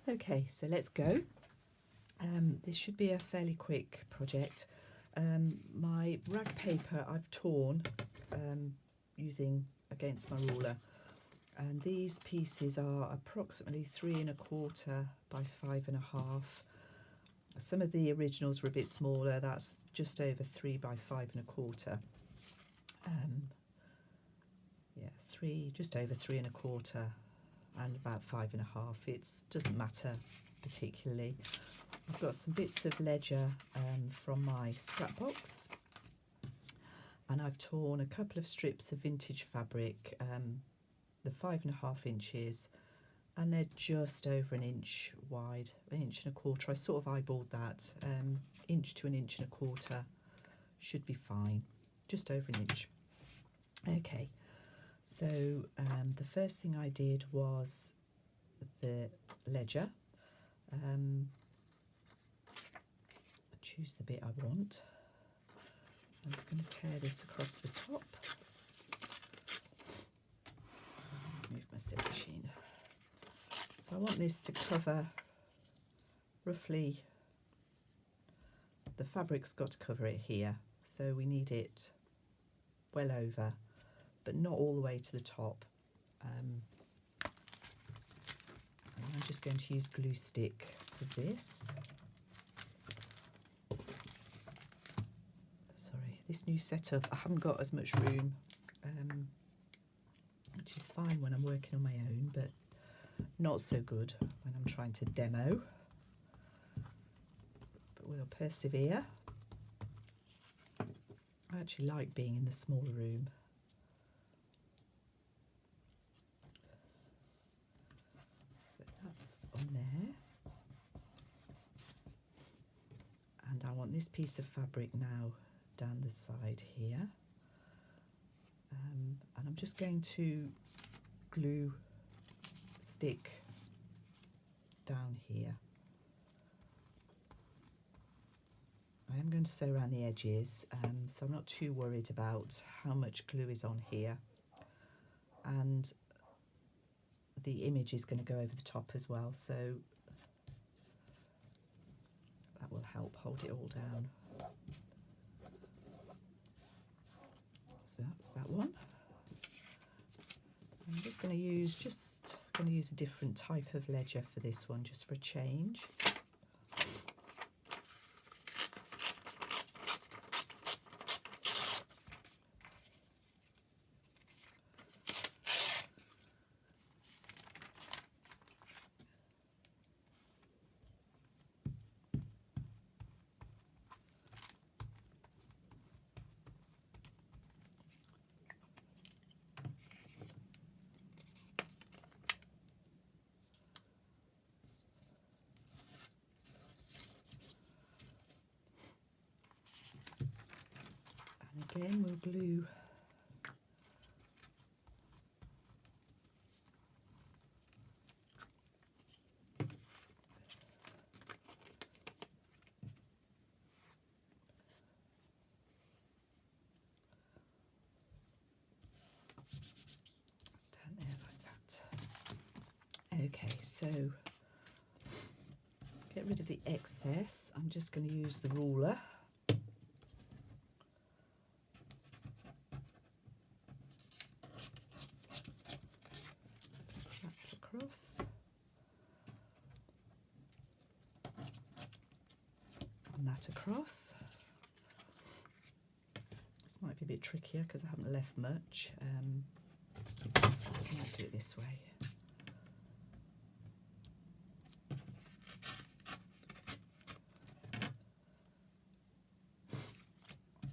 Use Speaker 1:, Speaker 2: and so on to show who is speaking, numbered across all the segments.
Speaker 1: Okay, so let's go. This should be a fairly quick project. My rag paper I've torn using against my ruler, and these pieces are approximately 3¼ by 5½. Some of the originals were a bit smaller. That's just over 3 by 5¼ yeah, just over 3¼ and about 5½. It doesn't matter particularly. I've got some bits of ledger from my scrap box, and I've torn a couple of strips of vintage fabric, the 5½ inches, and they're just over 1 inch wide, 1¼ inch. I sort of eyeballed that, inch to 1¼ inch should be fine, just over 1 inch. Okay, so the first thing I did was the ledger. Choose the bit I want. I'm just going to tear this across the top. Let's move my sewing machine. So I want this to cover roughly, the fabric's got to cover it here, so we need it well over, but not all the way to the top. And I'm just going to use glue stick for this. Sorry, this new setup, I haven't got as much room, which is fine when I'm working on my own, but not so good when I'm trying to demo. But we'll persevere. I actually like being in the smaller room. So that's on there. And I want this piece of fabric now down the side here. And I'm just going to glue stick down here. I am going to sew around the edges, so I'm not too worried about how much glue is on here. And the image is going to go over the top as well, so that will help hold it all down. So that's that one. I'm just going to use a different type of ledger for this one, just for a change. Again, we'll glue down there like that. Okay, so get rid of the excess. I'm just going to use the ruler. Across, and that across. This might be a bit trickier because I haven't left much. So I might do it this way.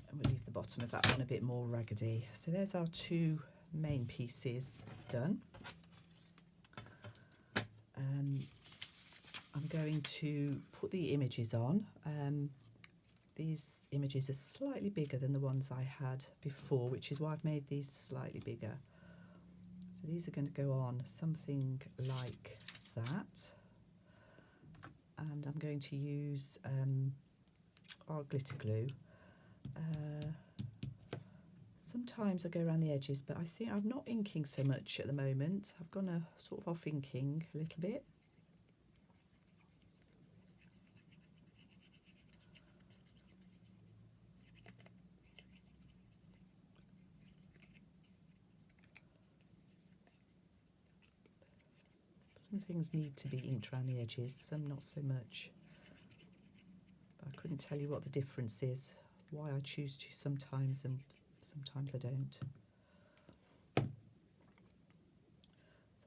Speaker 1: And we'll leave the bottom of that one a bit more raggedy. So there's our two main pieces done. I'm going to put the images on. These images are slightly bigger than the ones I had before, which is why I've made these slightly bigger. So these are going to go on something like that. And I'm going to use our glitter glue. Sometimes I go around the edges, but I think I'm not inking so much at the moment. I've gone sort of off inking a little bit. Some things need to be inked around the edges, some not so much. But I couldn't tell you what the difference is, why I choose to sometimes and sometimes I don't. So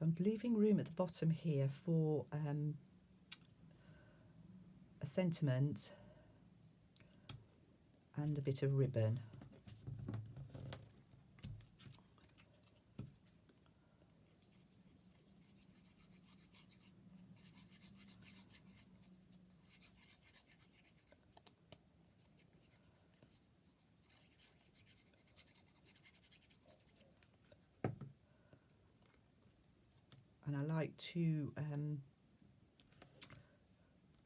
Speaker 1: I'm leaving room at the bottom here for a sentiment and a bit of ribbon. And I like to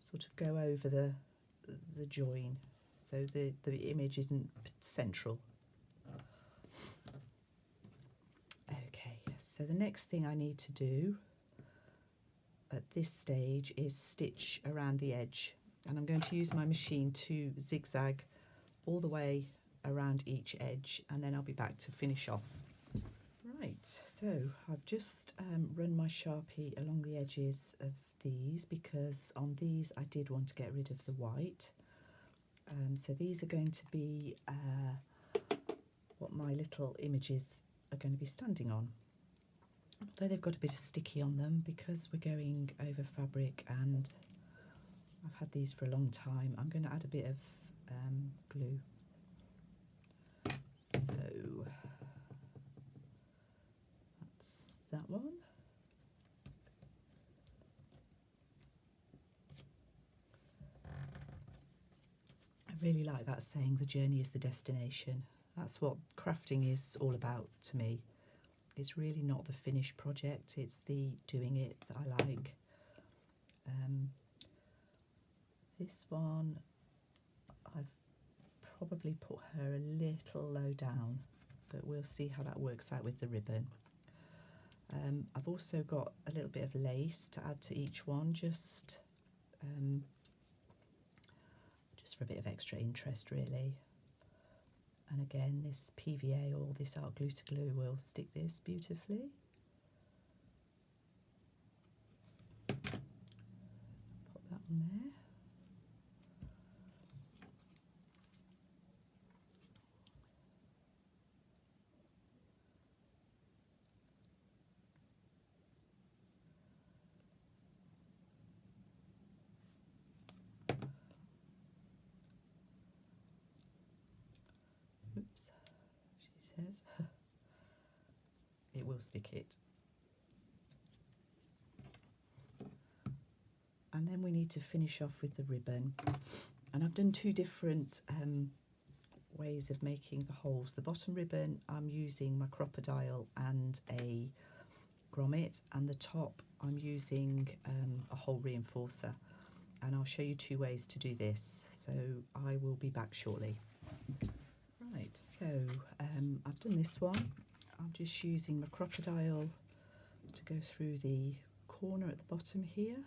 Speaker 1: sort of go over the join so the image isn't central. Okay, so the next thing I need to do at this stage is stitch around the edge, and I'm going to use my machine to zigzag all the way around each edge, and then I'll be back to finish off. Right, so I've just run my Sharpie along the edges of these because on these I did want to get rid of the white. So these are going to be what my little images are going to be standing on. Although they've got a bit of sticky on them because we're going over fabric and I've had these for a long time, I'm going to add a bit of glue. So that's that one. I really like that saying, the journey is the destination. That's what crafting is all about to me. It's really not the finished project, it's the doing it that I like. This one, I've probably put her a little low down, but we'll see how that works out with the ribbon. I've also got a little bit of lace to add to each one, just for a bit of extra interest really. And again, this PVA or this art glue to glue will stick this beautifully. Put that on there. Oops, she says. It will stick it. And then we need to finish off with the ribbon. And I've done two different ways of making the holes. The bottom ribbon, I'm using my crocodile and a grommet, and the top I'm using a hole reinforcer. And I'll show you two ways to do this. So I will be back shortly. Right, so I've done this one. I'm just using my crocodile to go through the corner at the bottom here.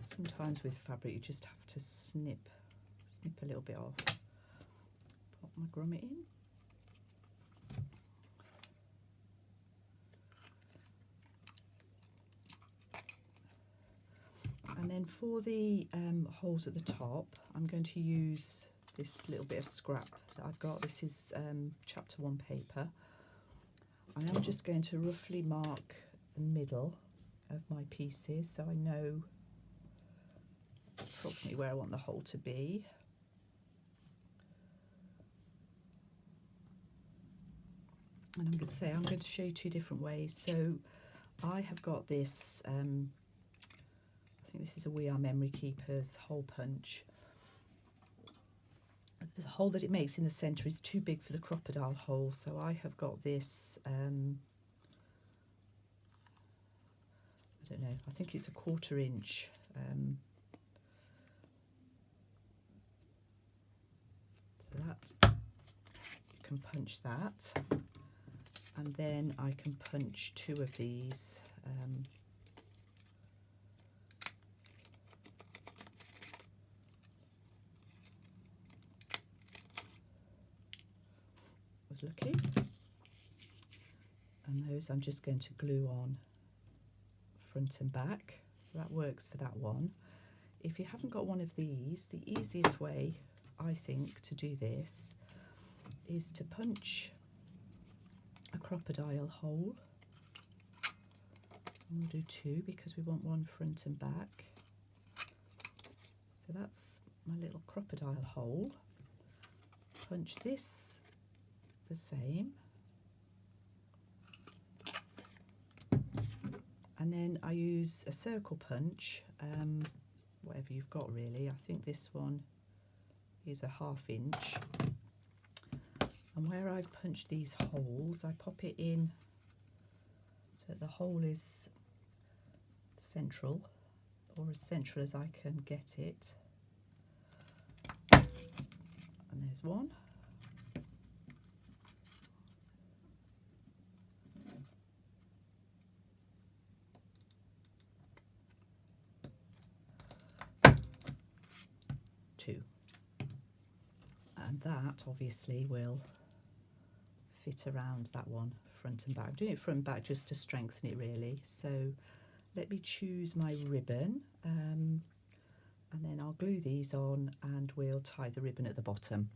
Speaker 1: Sometimes with fabric you just have to snip a little bit off. Pop my grommet in. And then for the holes at the top, I'm going to use this little bit of scrap that I've got. This is chapter 1 paper. I am just going to roughly mark the middle of my pieces so I know approximately where I want the hole to be. And I'm going to show you two different ways. So I have got this, I think this is a We Are Memory Keepers hole punch. The hole that it makes in the centre is too big for the crocodile hole, so I have got this, I don't know, I think it's a 1/4 inch. So that, you can punch that, and then I can punch two of these. Was lucky. And those I'm just going to glue on front and back. So that works for that one. If you haven't got one of these, the easiest way, I think, to do this is to punch a crocodile hole. And we'll do two because we want one front and back. So that's my little crocodile hole. Punch this the same. And then I use a circle punch, whatever you've got really. I think this one is a 1/2 inch. And where I've punched these holes, I pop it in so that the hole is central, or as central as I can get it. And there's one. Two. And that obviously will fit around that one front and back. I'm doing it front and back just to strengthen it really. So let me choose my ribbon, and then I'll glue these on and we'll tie the ribbon at the bottom.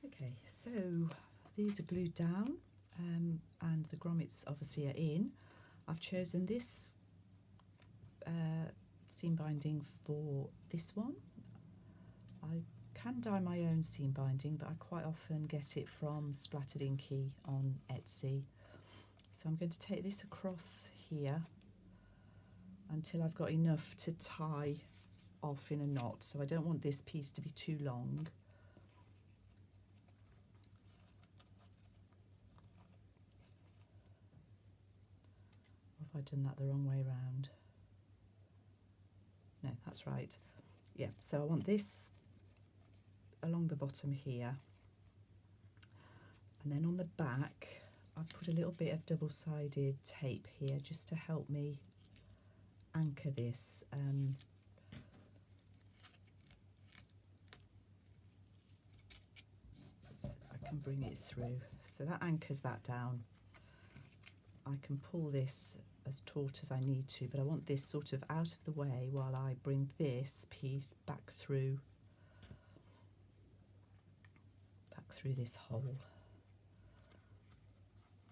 Speaker 1: Okay, so these are glued down, and the grommets obviously are in. I've chosen this seam binding for this one. I can dye my own seam binding, but I quite often get it from Splattered Inky on Etsy. So I'm going to take this across here until I've got enough to tie off in a knot. So I don't want this piece to be too long. Or have I done that the wrong way around? No, that's right. Yeah, so I want this along the bottom here, and then on the back I've put a little bit of double-sided tape here just to help me anchor this. So I can bring it through. So that anchors that down. I can pull this as taut as I need to, but I want this sort of out of the way while I bring this piece back through this hole.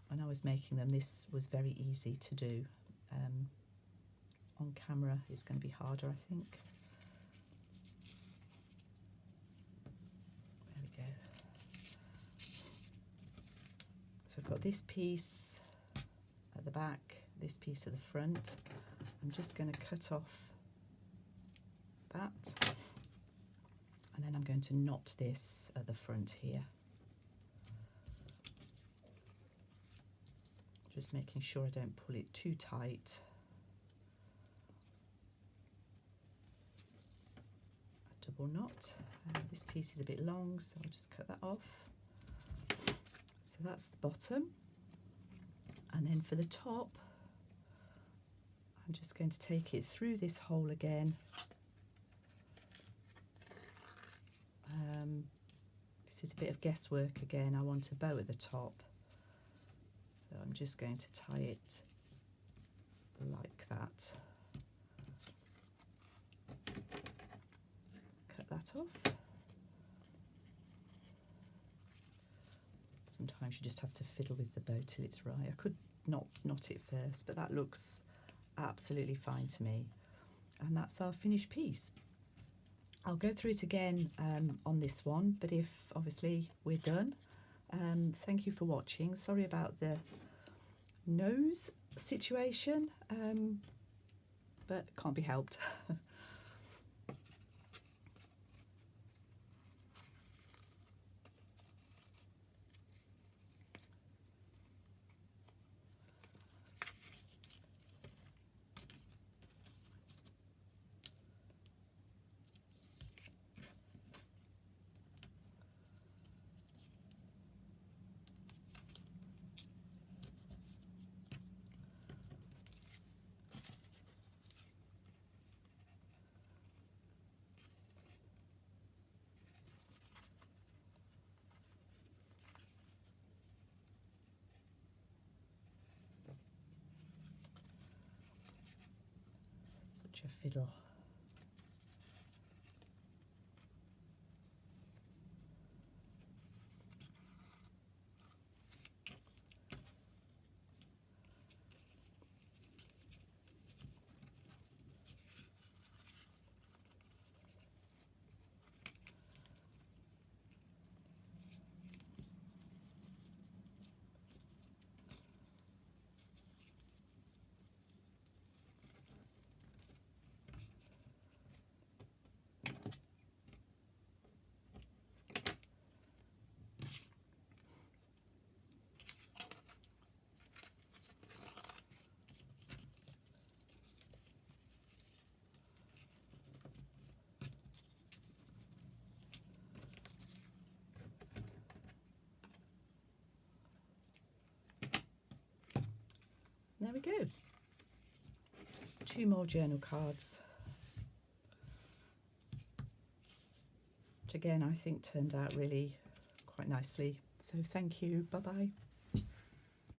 Speaker 1: When I was making them, this was very easy to do. On camera it's going to be harder, I think. There we go. So I've got this piece at the back, this piece at the front. I'm just going to cut off that, and then I'm going to knot this at the front here. Just making sure I don't pull it too tight. A double knot. This piece is a bit long, so I'll just cut that off. So that's the bottom. And then for the top, I'm just going to take it through this hole again. This is a bit of guesswork again. I want a bow at the top. So I'm just going to tie it like that. Cut that off. Sometimes you just have to fiddle with the bow till it's right. I could not knot it first, but that looks absolutely fine to me. And that's our finished piece. I'll go through it again on this one, but if obviously we're done, thank you for watching. Sorry about the nose situation, but can't be helped. fiddle. There we go. 2 more journal cards, which again I think turned out really quite nicely. So thank you. Bye bye.